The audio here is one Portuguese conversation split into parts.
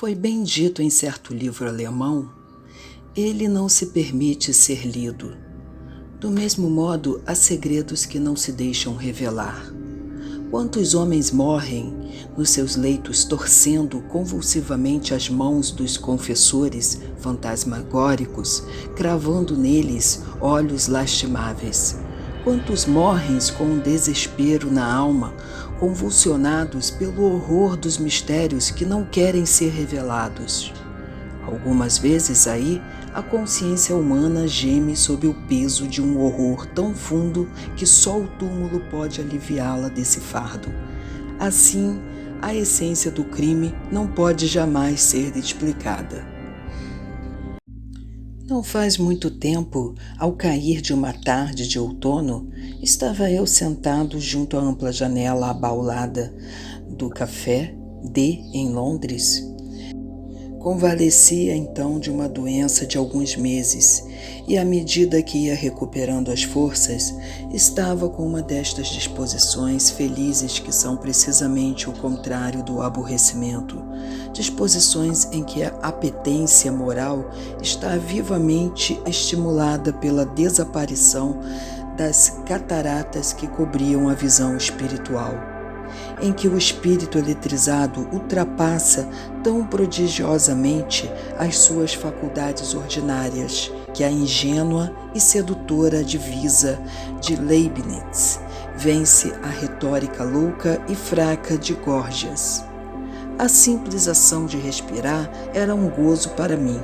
Foi bem dito em certo livro alemão: ele não se permite ser lido. Do mesmo modo, há segredos que não se deixam revelar. Quantos homens morrem nos seus leitos torcendo convulsivamente as mãos dos confessores fantasmagóricos, cravando neles olhos lastimáveis? Quantos morrem com um desespero na alma, convulsionados pelo horror dos mistérios que não querem ser revelados? Algumas vezes aí, a consciência humana geme sob o peso de um horror tão fundo que só o túmulo pode aliviá-la desse fardo. Assim, a essência do crime não pode jamais ser explicada. Não faz muito tempo, ao cair de uma tarde de outono, estava eu sentado junto à ampla janela abaulada do Café D em Londres. Convalescia então de uma doença de alguns meses e, à medida que ia recuperando as forças, estava com uma destas disposições felizes que são precisamente o contrário do aborrecimento, disposições em que a apetência moral está vivamente estimulada pela desaparição das cataratas que cobriam a visão espiritual, em que o espírito eletrizado ultrapassa tão prodigiosamente as suas faculdades ordinárias que a ingênua e sedutora divisa de Leibniz vence a retórica louca e fraca de Górgias. A simples ação de respirar era um gozo para mim,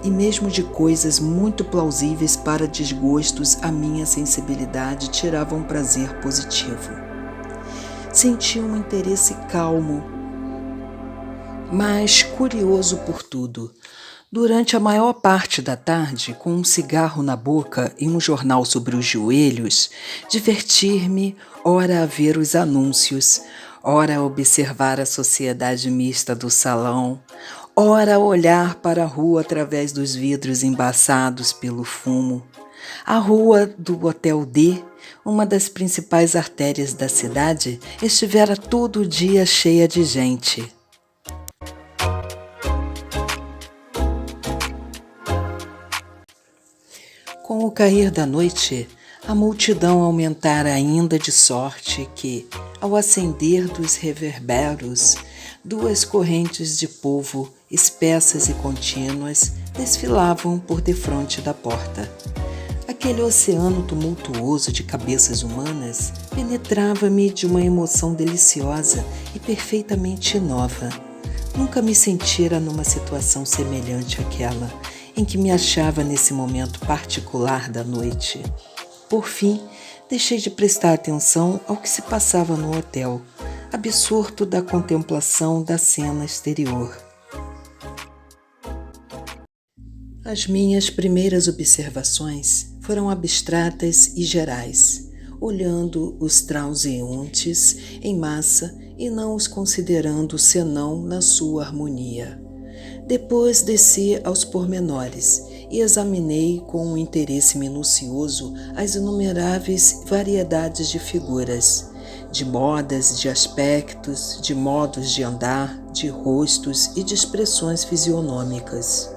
e mesmo de coisas muito plausíveis para desgostos a minha sensibilidade tirava um prazer positivo. Senti um interesse calmo, mas curioso por tudo. Durante a maior parte da tarde, com um cigarro na boca e um jornal sobre os joelhos, divertir-me, ora a ver os anúncios, ora a observar a sociedade mista do salão, ora a olhar para a rua através dos vidros embaçados pelo fumo. A rua do Hotel D, uma das principais artérias da cidade, estivera todo o dia cheia de gente. Com o cair da noite, a multidão aumentara ainda de sorte que, ao acender dos reverberos, duas correntes de povo, espessas e contínuas, desfilavam por defronte da porta. Aquele oceano tumultuoso de cabeças humanas penetrava-me de uma emoção deliciosa e perfeitamente nova. Nunca me sentira numa situação semelhante àquela em que me achava nesse momento particular da noite. Por fim, deixei de prestar atenção ao que se passava no hotel, absorto da contemplação da cena exterior. As minhas primeiras observações foram abstratas e gerais, olhando os transeuntes em massa e não os considerando senão na sua harmonia. Depois desci aos pormenores e examinei com um interesse minucioso as inumeráveis variedades de figuras, de modas, de aspectos, de modos de andar, de rostos e de expressões fisionômicas.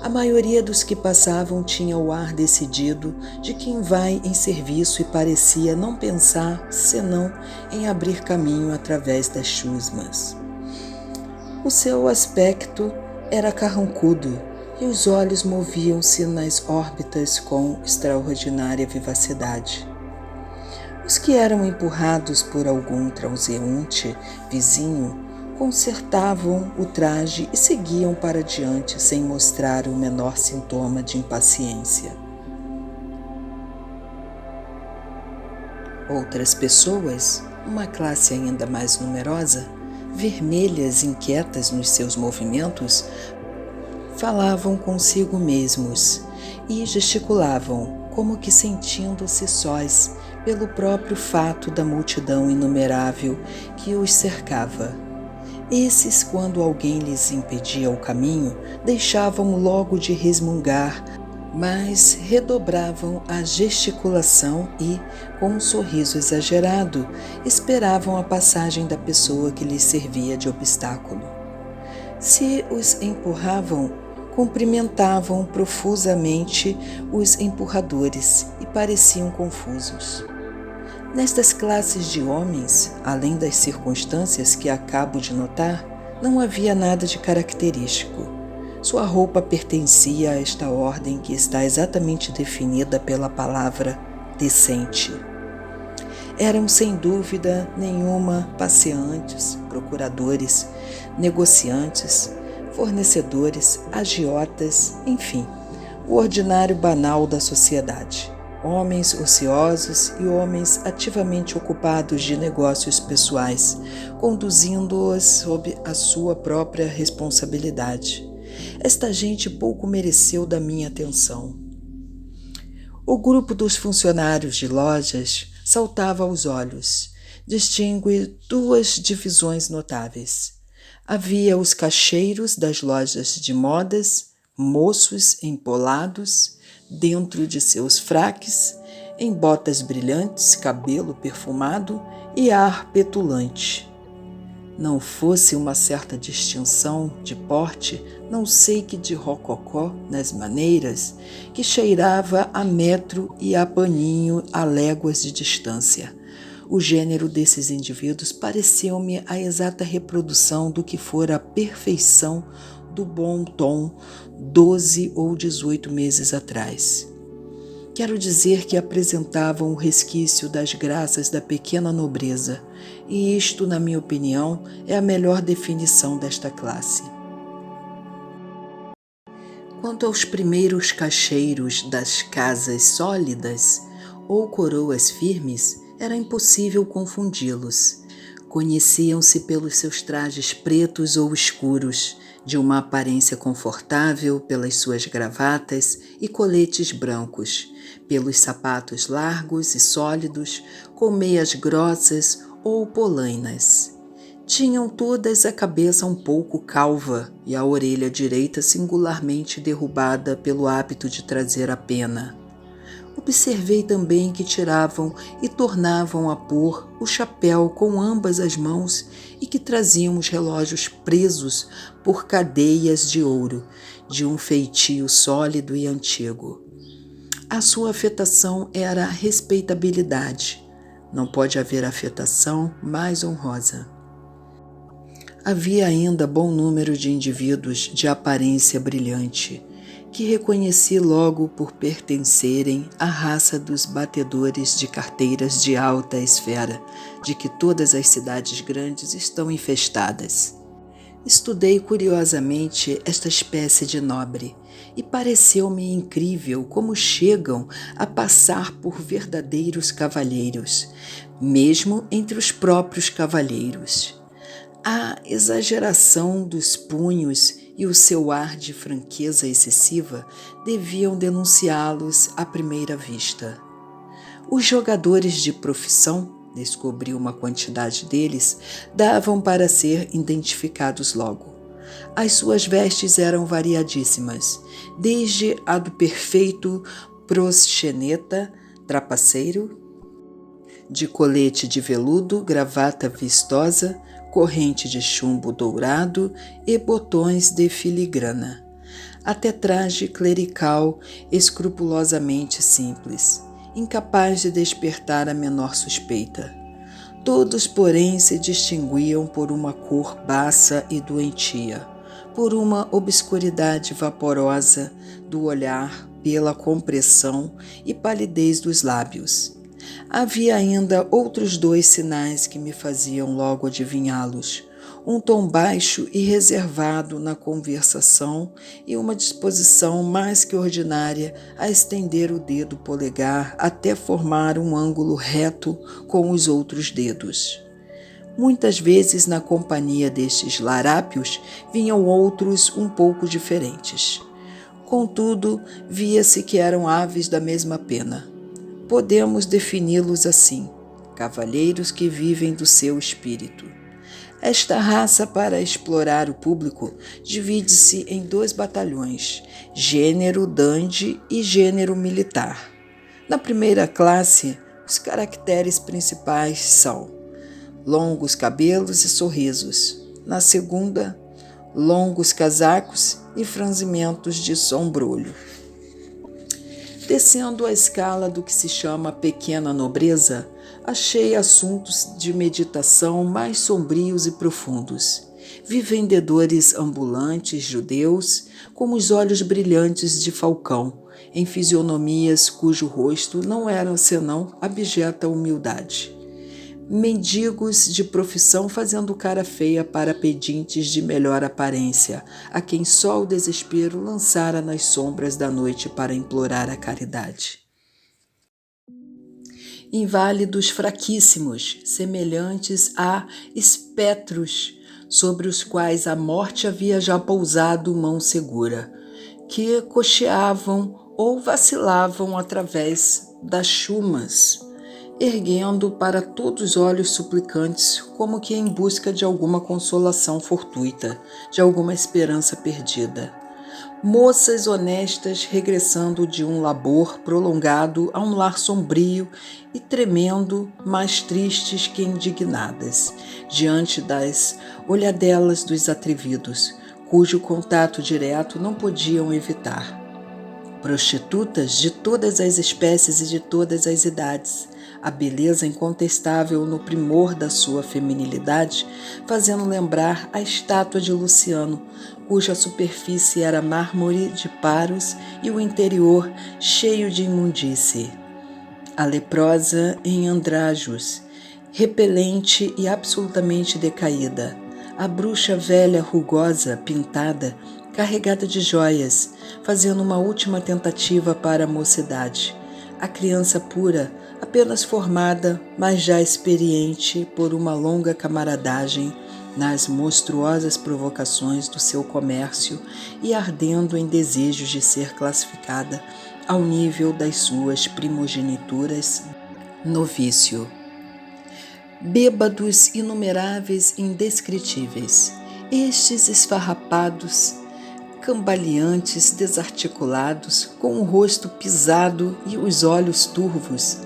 A maioria dos que passavam tinha o ar decidido de quem vai em serviço e parecia não pensar senão em abrir caminho através das chusmas. O seu aspecto era carrancudo e os olhos moviam-se nas órbitas com extraordinária vivacidade. Os que eram empurrados por algum transeunte vizinho consertavam o traje e seguiam para diante sem mostrar o menor sintoma de impaciência. Outras pessoas, uma classe ainda mais numerosa, vermelhas e inquietas nos seus movimentos, falavam consigo mesmos e gesticulavam, como que sentindo-se sós pelo próprio fato da multidão inumerável que os cercava. Esses, quando alguém lhes impedia o caminho, deixavam logo de resmungar, mas redobravam a gesticulação e, com um sorriso exagerado, esperavam a passagem da pessoa que lhes servia de obstáculo. Se os empurravam, cumprimentavam profusamente os empurradores e pareciam confusos. Nestas classes de homens, além das circunstâncias que acabo de notar, não havia nada de característico. Sua roupa pertencia a esta ordem que está exatamente definida pela palavra decente. Eram sem dúvida nenhuma passeantes, procuradores, negociantes, fornecedores, agiotas, enfim, o ordinário banal da sociedade. Homens ociosos e homens ativamente ocupados de negócios pessoais, conduzindo-os sob a sua própria responsabilidade. Esta gente pouco mereceu da minha atenção. O grupo dos funcionários de lojas saltava aos olhos. Distingue duas divisões notáveis. Havia os caixeiros das lojas de modas, moços empolados, dentro de seus fraques, em botas brilhantes, cabelo perfumado e ar petulante. Não fosse uma certa distinção de porte, não sei que de rococó nas maneiras, que cheirava a metro e a paninho a léguas de distância. O gênero desses indivíduos pareceu-me a exata reprodução do que fora a perfeição do bom tom 12 ou 18 meses atrás. Quero dizer que apresentavam o resquício das graças da pequena nobreza, e isto, na minha opinião, é a melhor definição desta classe. Quanto aos primeiros caixeiros das casas sólidas ou coroas firmes, era impossível confundi-los. Conheciam-se pelos seus trajes pretos ou escuros, de uma aparência confortável, pelas suas gravatas e coletes brancos, pelos sapatos largos e sólidos, com meias grossas ou polainas. Tinham todas a cabeça um pouco calva e a orelha direita singularmente derrubada pelo hábito de trazer a pena. Observei também que tiravam e tornavam a pôr o chapéu com ambas as mãos e que traziam os relógios presos por cadeias de ouro, de um feitio sólido e antigo. A sua afetação era a respeitabilidade. Não pode haver afetação mais honrosa. Havia ainda bom número de indivíduos de aparência brilhante, que reconheci logo por pertencerem à raça dos batedores de carteiras de alta esfera, de que todas as cidades grandes estão infestadas. Estudei curiosamente esta espécie de nobre, e pareceu-me incrível como chegam a passar por verdadeiros cavalheiros, mesmo entre os próprios cavalheiros. A exageração dos punhos e o seu ar de franqueza excessiva deviam denunciá-los à primeira vista. Os jogadores de profissão, descobri uma quantidade deles, davam para ser identificados logo. As suas vestes eram variadíssimas, desde a do perfeito proxeneta, trapaceiro, de colete de veludo, gravata vistosa, corrente de chumbo dourado e botões de filigrana, até traje clerical escrupulosamente simples, incapaz de despertar a menor suspeita. Todos, porém, se distinguiam por uma cor baça e doentia, por uma obscuridade vaporosa do olhar, pela compressão e palidez dos lábios. Havia ainda outros dois sinais que me faziam logo adivinhá-los: um tom baixo e reservado na conversação e uma disposição mais que ordinária a estender o dedo polegar até formar um ângulo reto com os outros dedos. Muitas vezes, na companhia destes larápios, vinham outros um pouco diferentes. Contudo, via-se que eram aves da mesma pena. Podemos defini-los assim: cavalheiros que vivem do seu espírito. Esta raça, para explorar o público, divide-se em 2 batalhões, gênero dandy e gênero militar. Na primeira classe, os caracteres principais são longos cabelos e sorrisos. Na segunda, longos casacos e franzimentos de sombrolho. Descendo a escala do que se chama pequena nobreza, achei assuntos de meditação mais sombrios e profundos. Vi vendedores ambulantes judeus com os olhos brilhantes de falcão, em fisionomias cujo rosto não era senão abjeta humildade. Mendigos de profissão fazendo cara feia para pedintes de melhor aparência, a quem só o desespero lançara nas sombras da noite para implorar a caridade. Inválidos fraquíssimos, semelhantes a espectros, sobre os quais a morte havia já pousado mão segura, que cocheavam ou vacilavam através das chumas, erguendo para todos os olhos suplicantes, como que em busca de alguma consolação fortuita, de alguma esperança perdida. Moças honestas regressando de um labor prolongado a um lar sombrio e tremendo, mais tristes que indignadas, diante das olhadelas dos atrevidos, cujo contato direto não podiam evitar. Prostitutas de todas as espécies e de todas as idades, a beleza incontestável no primor da sua feminilidade, fazendo lembrar a estátua de Luciano, cuja superfície era mármore de Paros e o interior cheio de imundície. A leprosa em andrajos, repelente e absolutamente decaída, a bruxa velha rugosa, pintada, carregada de joias, fazendo uma última tentativa para a mocidade, a criança pura, apenas formada, mas já experiente por uma longa camaradagem nas monstruosas provocações do seu comércio e ardendo em desejos de ser classificada ao nível das suas primogenituras no vício. Bêbados inumeráveis e indescritíveis, estes esfarrapados, cambaleantes, desarticulados, com o rosto pisado e os olhos turvos,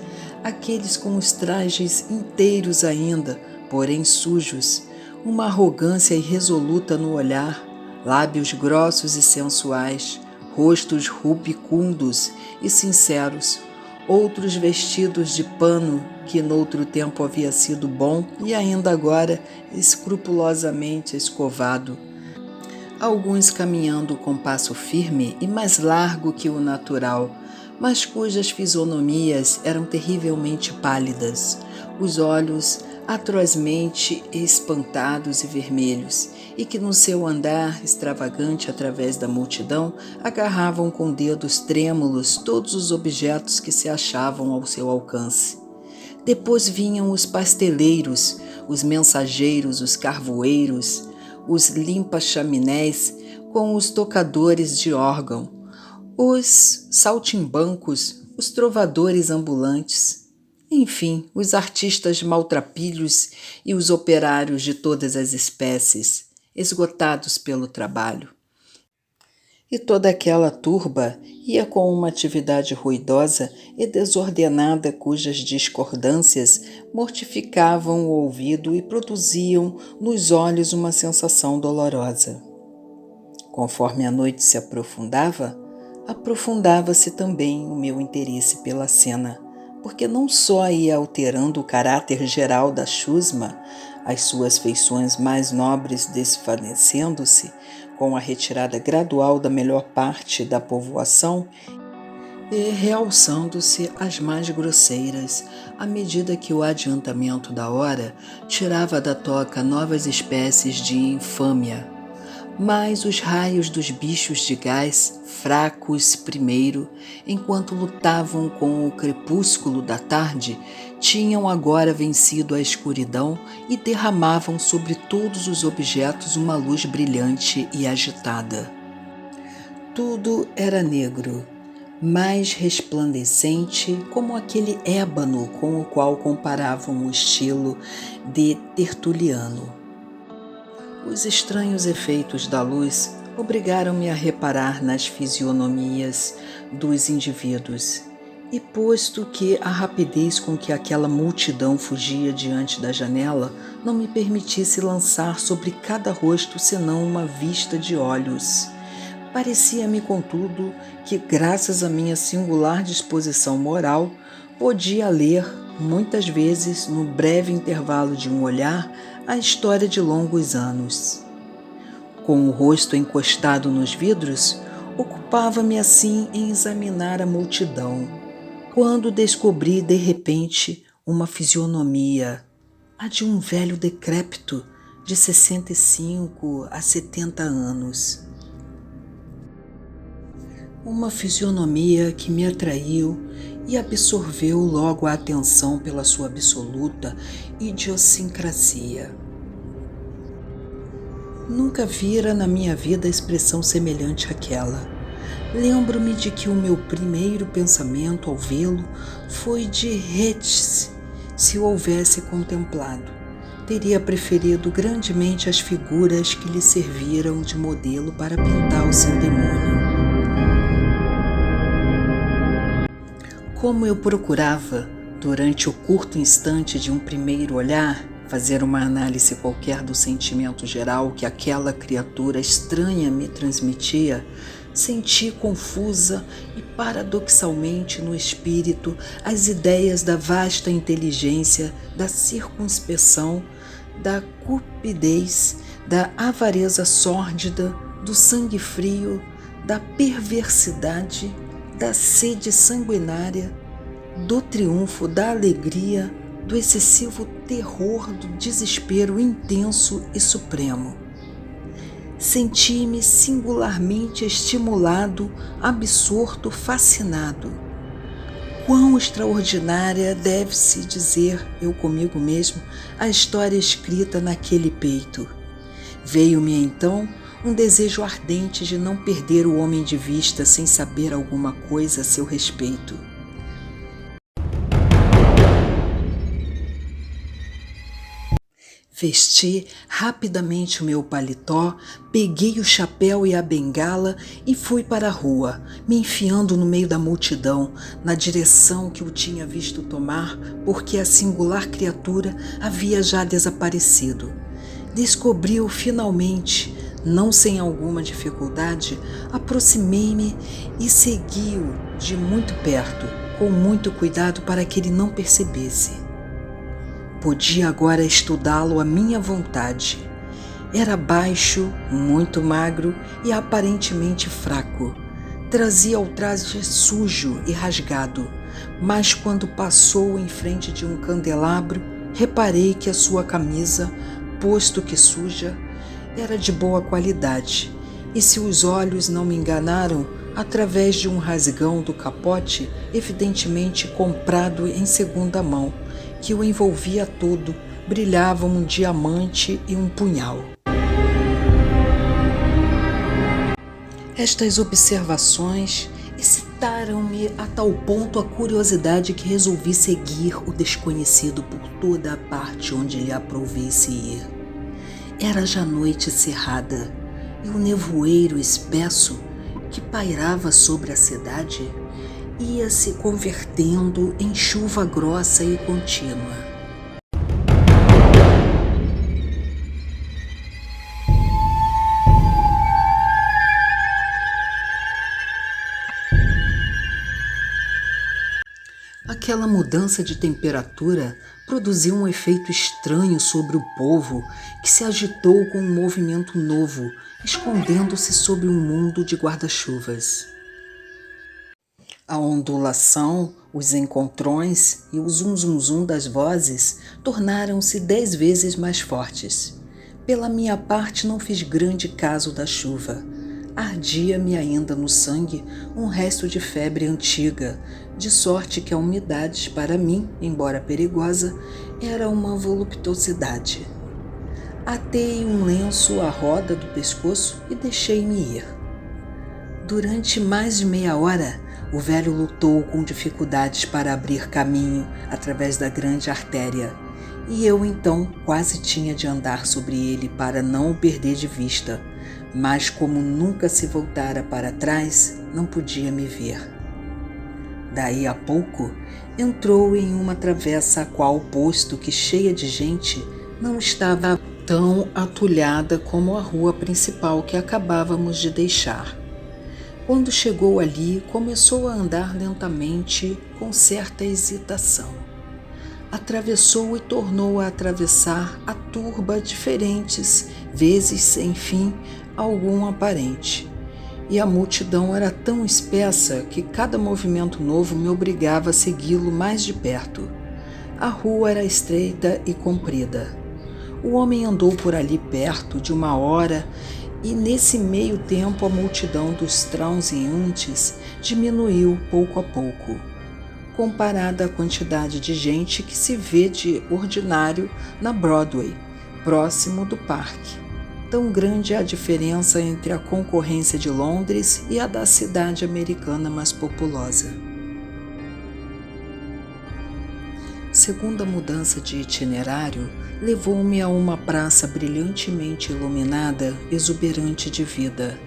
aqueles com os trajes inteiros ainda, porém sujos, uma arrogância irresoluta no olhar, lábios grossos e sensuais, rostos rubicundos e sinceros, outros vestidos de pano que noutro tempo havia sido bom e ainda agora escrupulosamente escovado, alguns caminhando com passo firme e mais largo que o natural, mas cujas fisionomias eram terrivelmente pálidas, os olhos atrozmente espantados e vermelhos, e que no seu andar extravagante através da multidão agarravam com dedos trêmulos todos os objetos que se achavam ao seu alcance. Depois vinham os pasteleiros, os mensageiros, os carvoeiros, os limpa-chaminés com os tocadores de órgão, os saltimbancos, os trovadores ambulantes, enfim, os artistas maltrapilhos e os operários de todas as espécies, esgotados pelo trabalho. E toda aquela turba ia com uma atividade ruidosa e desordenada cujas discordâncias mortificavam o ouvido e produziam nos olhos uma sensação dolorosa. Conforme a noite se aprofundava-se também o meu interesse pela cena, porque não só ia alterando o caráter geral da chusma, as suas feições mais nobres desvanecendo-se com a retirada gradual da melhor parte da povoação e realçando-se as mais grosseiras, à medida que o adiantamento da hora tirava da toca novas espécies de infâmia. Mas os raios dos bichos de gás, fracos primeiro, enquanto lutavam com o crepúsculo da tarde, tinham agora vencido a escuridão e derramavam sobre todos os objetos uma luz brilhante e agitada. Tudo era negro, mais resplandecente, como aquele ébano com o qual comparavam o estilo de Tertuliano. Os estranhos efeitos da luz obrigaram-me a reparar nas fisionomias dos indivíduos, E posto que a rapidez com que aquela multidão fugia diante da janela não me permitisse lançar sobre cada rosto senão uma vista de olhos, parecia-me, contudo, que, graças à minha singular disposição moral, podia ler, muitas vezes, no breve intervalo de um olhar, a história de longos anos. Com o rosto encostado nos vidros, ocupava-me assim em examinar a multidão, quando descobri de repente uma fisionomia, a de um velho decrépito de 65 a 70 anos. Uma fisionomia que me atraiu e absorveu logo a atenção pela sua absoluta idiosincrasia. Nunca vira na minha vida expressão semelhante àquela. Lembro-me de que o meu primeiro pensamento ao vê-lo foi de Retes, se o houvesse contemplado. Teria preferido grandemente as figuras que lhe serviram de modelo para pintar o seu demônio. Como eu procurava, durante o curto instante de um primeiro olhar, fazer uma análise qualquer do sentimento geral que aquela criatura estranha me transmitia, senti confusa e paradoxalmente no espírito as ideias da vasta inteligência, da circunspeção, da cupidez, da avareza sórdida, do sangue frio, da perversidade, da sede sanguinária, do triunfo, da alegria, do excessivo terror, do desespero intenso e supremo. Senti-me singularmente estimulado, absorto, fascinado. Quão extraordinária deve-se dizer, eu comigo mesmo, a história escrita naquele peito. Veio-me então um desejo ardente de não perder o homem de vista sem saber alguma coisa a seu respeito. Vesti rapidamente o meu paletó, peguei o chapéu e a bengala e fui para a rua, me enfiando no meio da multidão, na direção que o tinha visto tomar, porque a singular criatura havia já desaparecido. Descobri-o finalmente, não sem alguma dificuldade, aproximei-me e segui-o de muito perto, com muito cuidado para que ele não percebesse. Podia agora estudá-lo à minha vontade. Era baixo, muito magro e aparentemente fraco. Trazia o traje sujo e rasgado, mas quando passou em frente de um candelabro, reparei que a sua camisa, posto que suja, era de boa qualidade, e se os olhos não me enganaram, através de um rasgão do capote, evidentemente comprado em segunda mão, que o envolvia todo, brilhavam um diamante e um punhal. Estas observações excitaram-me a tal ponto a curiosidade que resolvi seguir o desconhecido por toda a parte onde lhe aprovisse ir. Era já noite cerrada, e o nevoeiro espesso que pairava sobre a cidade ia se convertendo em chuva grossa e contínua. Aquela mudança de temperatura produziu um efeito estranho sobre o povo, que se agitou com um movimento novo, escondendo-se sob um mundo de guarda-chuvas. A ondulação, os encontrões e o zum-zum-zum das vozes tornaram-se 10 vezes mais fortes. Pela minha parte, não fiz grande caso da chuva. Ardia-me ainda no sangue um resto de febre antiga, de sorte que a umidade, para mim, embora perigosa, era uma voluptuosidade. Atei um lenço à roda do pescoço e deixei-me ir. Durante mais de meia hora, o velho lutou com dificuldades para abrir caminho através da grande artéria, e eu então quase tinha de andar sobre ele para não o perder de vista, mas como nunca se voltara para trás, não podia me ver. Daí a pouco, entrou em uma travessa a qual, posto que cheia de gente, não estava tão atulhada como a rua principal que acabávamos de deixar. Quando chegou ali, começou a andar lentamente, com certa hesitação. Atravessou e tornou a atravessar a turba diferentes vezes sem fim algum aparente. E a multidão era tão espessa que cada movimento novo me obrigava a segui-lo mais de perto. A rua era estreita e comprida. O homem andou por ali perto de uma hora e nesse meio tempo a multidão dos transeuntes diminuiu pouco a pouco, comparada à quantidade de gente que se vê de ordinário na Broadway, próximo do parque. Tão grande é a diferença entre a concorrência de Londres e a da cidade americana mais populosa. Segunda mudança de itinerário levou-me a uma praça brilhantemente iluminada, exuberante de vida.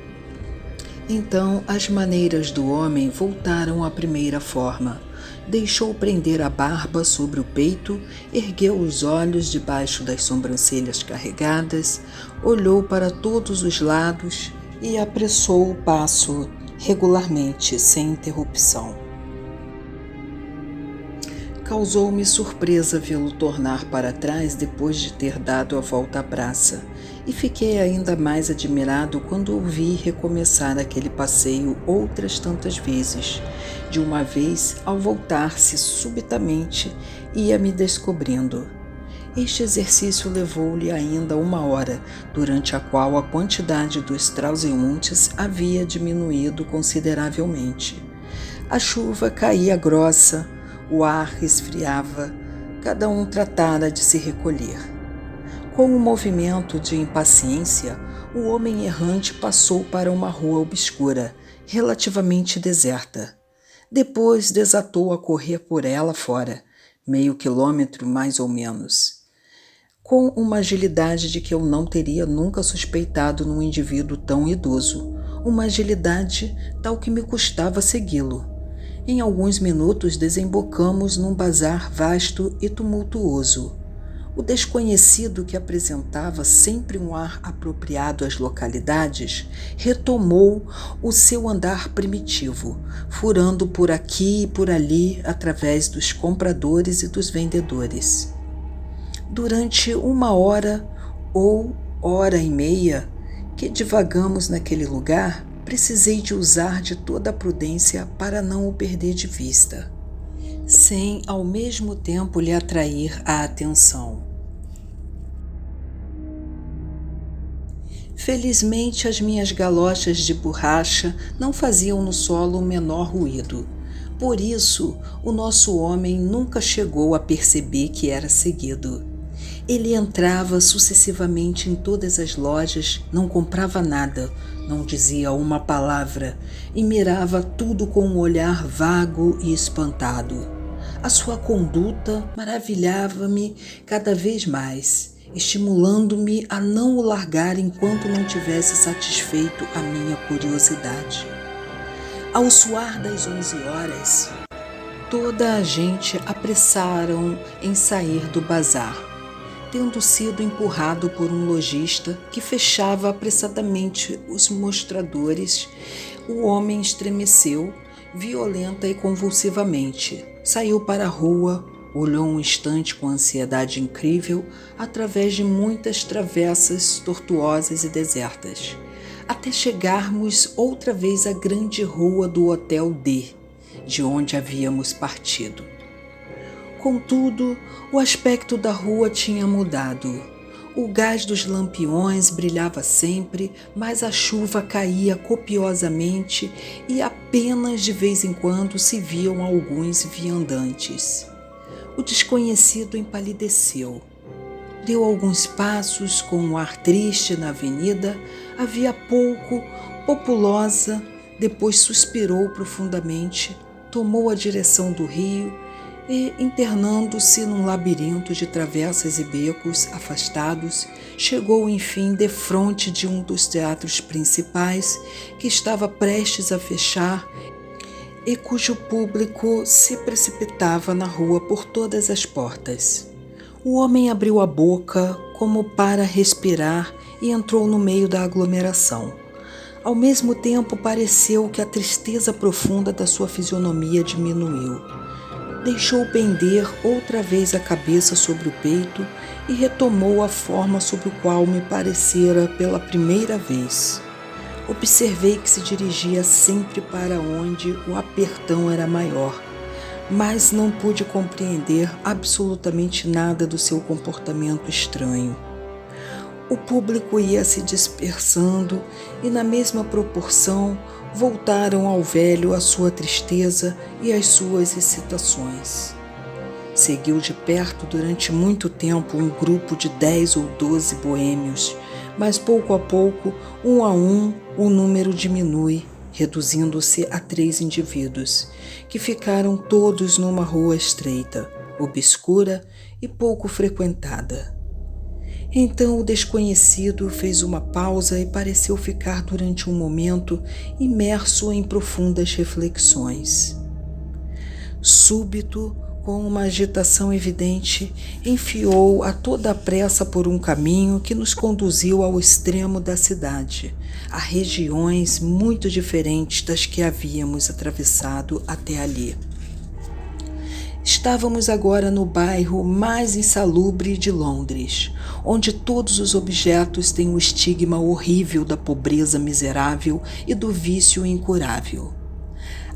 Então as maneiras do homem voltaram à primeira forma. Deixou prender a barba sobre o peito, ergueu os olhos debaixo das sobrancelhas carregadas, olhou para todos os lados e apressou o passo regularmente, sem interrupção. Causou-me surpresa vê-lo tornar para trás depois de ter dado a volta à praça, e fiquei ainda mais admirado quando o vi recomeçar aquele passeio outras tantas vezes. De uma vez, ao voltar-se subitamente, ia me descobrindo. Este exercício levou-lhe ainda uma hora, durante a qual a quantidade dos transeuntes havia diminuído consideravelmente. A chuva caía grossa, o ar esfriava, cada um tratara de se recolher. Com um movimento de impaciência, o homem errante passou para uma rua obscura, relativamente deserta. Depois desatou a correr por ela fora, meio quilômetro mais ou menos, com uma agilidade de que eu não teria nunca suspeitado num indivíduo tão idoso, uma agilidade tal que me custava segui-lo. Em alguns minutos desembocamos num bazar vasto e tumultuoso. O desconhecido, que apresentava sempre um ar apropriado às localidades, retomou o seu andar primitivo, furando por aqui e por ali através dos compradores e dos vendedores. Durante uma hora ou hora e meia que divagamos naquele lugar, precisei de usar de toda a prudência para não o perder de vista, sem ao mesmo tempo lhe atrair a atenção. Felizmente, as minhas galochas de borracha não faziam no solo o menor ruído. Por isso, o nosso homem nunca chegou a perceber que era seguido. Ele entrava sucessivamente em todas as lojas, não comprava nada, não dizia uma palavra e mirava tudo com um olhar vago e espantado. A sua conduta maravilhava-me cada vez mais, estimulando-me a não o largar enquanto não tivesse satisfeito a minha curiosidade. Ao soar das 11 horas, toda a gente apressaram em sair do bazar, tendo sido empurrado por um lojista que fechava apressadamente os mostradores. O homem estremeceu, violenta e convulsivamente. Saiu para a rua, olhou um instante com ansiedade incrível através de muitas travessas tortuosas e desertas, até chegarmos outra vez à grande rua do Hotel D, de onde havíamos partido. Contudo, o aspecto da rua tinha mudado. O gás dos lampiões brilhava sempre, mas a chuva caía copiosamente e apenas de vez em quando se viam alguns viandantes. O desconhecido empalideceu. Deu alguns passos com um ar triste na avenida, havia pouco, populosa, depois suspirou profundamente, tomou a direção do rio e, internando-se num labirinto de travessas e becos afastados, chegou enfim defronte de um dos teatros principais, que estava prestes a fechar e cujo público se precipitava na rua por todas as portas. O homem abriu a boca como para respirar e entrou no meio da aglomeração. Ao mesmo tempo, pareceu que a tristeza profunda da sua fisionomia diminuiu. Deixou pender outra vez a cabeça sobre o peito e retomou a forma sob a qual me parecera pela primeira vez. Observei que se dirigia sempre para onde o apertão era maior, mas não pude compreender absolutamente nada do seu comportamento estranho. O público ia se dispersando e, na mesma proporção, voltaram ao velho a sua tristeza e as suas excitações. Seguiu de perto durante muito tempo um grupo de 10 ou 12 boêmios, mas pouco a pouco, um a um, o número diminui, reduzindo-se a 3 indivíduos, que ficaram todos numa rua estreita, obscura e pouco frequentada. Então o desconhecido fez uma pausa e pareceu ficar durante um momento imerso em profundas reflexões. Súbito, com uma agitação evidente, enfiou a toda a pressa por um caminho que nos conduziu ao extremo da cidade, a regiões muito diferentes das que havíamos atravessado até ali. Estávamos agora no bairro mais insalubre de Londres, onde todos os objetos têm o estigma horrível da pobreza miserável e do vício incurável.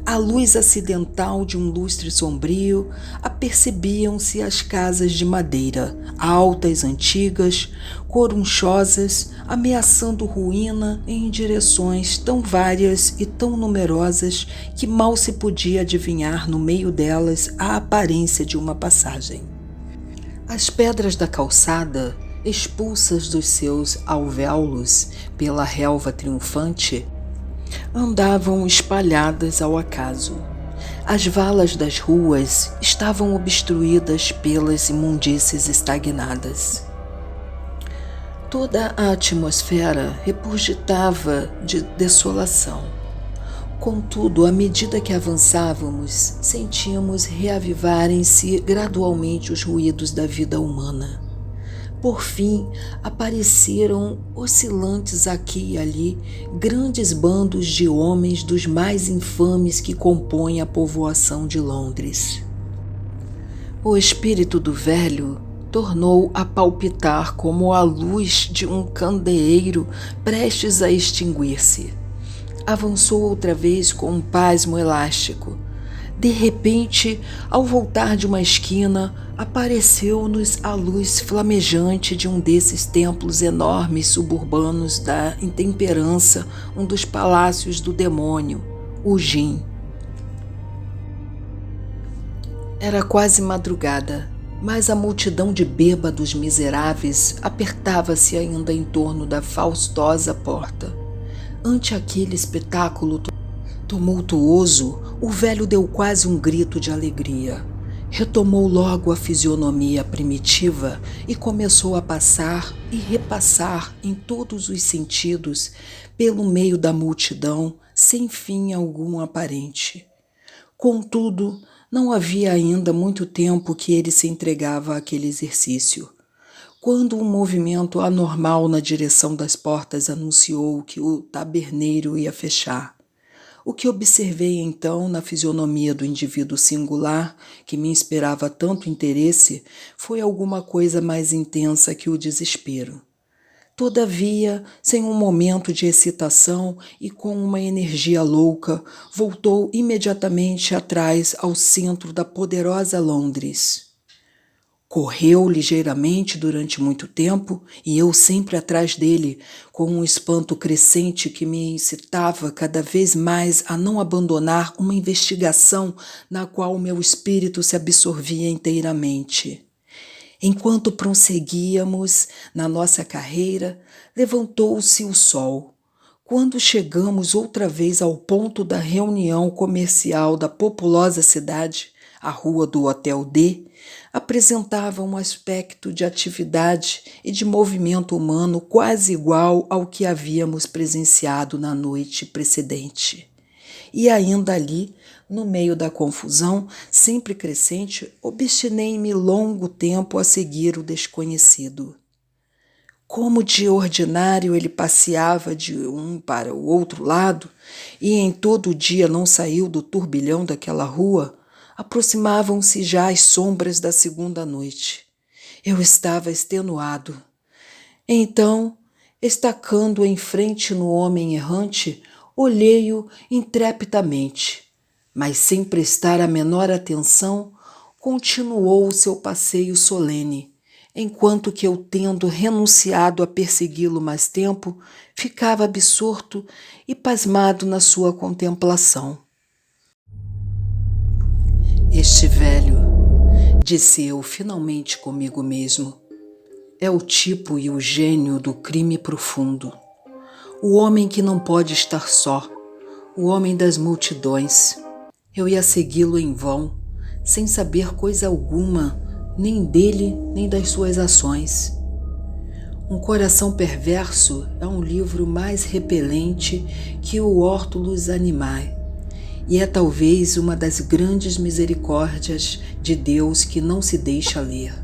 À luz acidental de um lustre sombrio, apercebiam-se as casas de madeira, altas, antigas, corunchosas, ameaçando ruína em direções tão várias e tão numerosas que mal se podia adivinhar no meio delas a aparência de uma passagem. As pedras da calçada, expulsas dos seus alvéolos pela relva triunfante, andavam espalhadas ao acaso. As valas das ruas estavam obstruídas pelas imundícies estagnadas. Toda a atmosfera regurgitava de desolação. Contudo, à medida que avançávamos, sentíamos reavivarem-se gradualmente os ruídos da vida humana. Por fim, apareceram oscilantes aqui e ali grandes bandos de homens dos mais infames que compõem a povoação de Londres. O espírito do velho tornou a palpitar como a luz de um candeeiro prestes a extinguir-se. Avançou outra vez com um pasmo elástico. De repente, ao voltar de uma esquina, apareceu-nos a luz flamejante de um desses templos enormes suburbanos da intemperança, um dos palácios do demônio, o Jin. Era quase madrugada, mas a multidão de bêbados miseráveis apertava-se ainda em torno da faustosa porta. Ante aquele espetáculo tumultuoso, o velho deu quase um grito de alegria. Retomou logo a fisionomia primitiva e começou a passar e repassar em todos os sentidos pelo meio da multidão, sem fim algum aparente. Contudo, não havia ainda muito tempo que ele se entregava àquele exercício, quando um movimento anormal na direção das portas anunciou que o taberneiro ia fechar. O que observei então na fisionomia do indivíduo singular, que me inspirava tanto interesse, foi alguma coisa mais intensa que o desespero. Todavia, sem um momento de excitação e com uma energia louca, voltou imediatamente atrás ao centro da poderosa Londres. Correu ligeiramente durante muito tempo e eu sempre atrás dele, com um espanto crescente que me incitava cada vez mais a não abandonar uma investigação na qual meu espírito se absorvia inteiramente. Enquanto prosseguíamos na nossa carreira, levantou-se o sol. Quando chegamos outra vez ao ponto da reunião comercial da populosa cidade, a rua do Hotel D, apresentava um aspecto de atividade e de movimento humano quase igual ao que havíamos presenciado na noite precedente. E ainda ali, No meio da confusão, sempre crescente, obstinei-me longo tempo a seguir o desconhecido. Como de ordinário ele passeava de um para o outro lado e em todo o dia não saiu do turbilhão daquela rua, aproximavam-se já as sombras da segunda noite. Eu estava extenuado. Então, estacando em frente no homem errante, olhei-o intrepidamente, mas sem prestar a menor atenção, continuou o seu passeio solene, enquanto que eu, tendo renunciado a persegui-lo mais tempo, ficava absorto e pasmado na sua contemplação. Este velho, disse eu finalmente comigo mesmo, é o tipo e o gênio do crime profundo. O homem que não pode estar só, o homem das multidões. Eu ia segui-lo em vão, sem saber coisa alguma, nem dele, nem das suas ações. Um coração perverso é um livro mais repelente que o Hortulus Animae, e é talvez uma das grandes misericórdias de Deus que não se deixa ler.